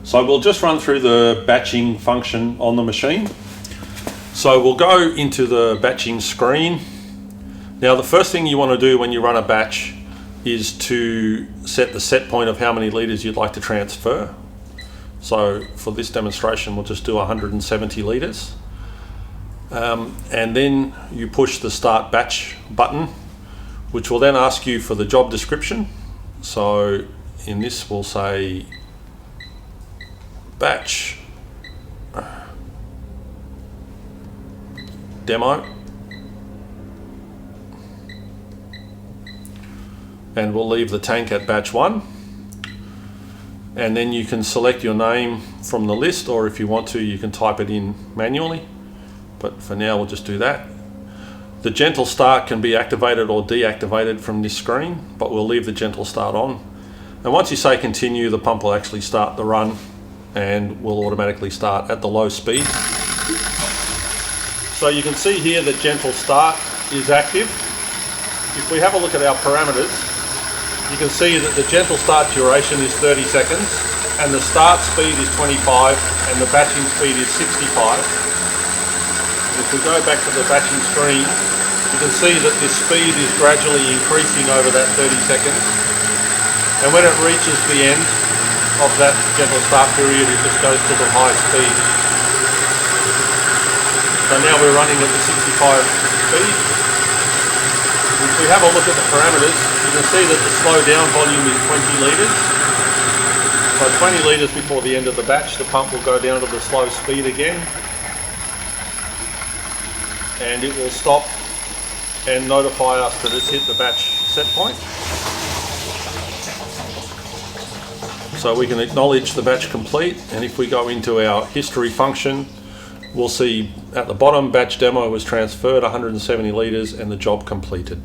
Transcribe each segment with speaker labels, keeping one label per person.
Speaker 1: So we'll just run through the batching function on the machine. So we'll go into the batching screen. Now the first thing you want to do when you run a batch is to set the set point of how many litres you'd like to transfer. So for this demonstration we'll just do 170 litres. And then you push the start batch button, which will then ask you for the job description. So in this we'll say batch demo, and we'll leave the tank at batch 1, and then you can select your name from the list, or if you want to you can type it in manually, but for now we'll just do that. The gentle start can be activated or deactivated from this screen, but we'll leave the gentle start on, and once you say continue, the pump will actually start the run and will automatically start at the low speed. So you can see here that gentle start is active. If we have a look at our parameters, you can see that the gentle start duration is 30 seconds and the start speed is 25 and the batching speed is 65. And if we go back to the batching screen, you can see that this speed is gradually increasing over that 30 seconds. And when it reaches the end of that gentle start period, it just goes to the high speed. So now we're running at the 65 speed. If we have a look at the parameters, you can see that the slow down volume is 20 litres. So 20 litres before the end of the batch, the pump will go down to the slow speed again. And it will stop and notify us that it's hit the batch set point. So we can acknowledge the batch complete, and if we go into our history function, we'll see at the bottom batch demo was transferred 170 litres and the job completed.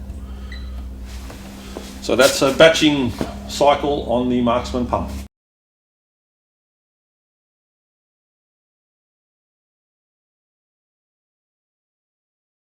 Speaker 1: So that's a batching cycle on the Marksman pump.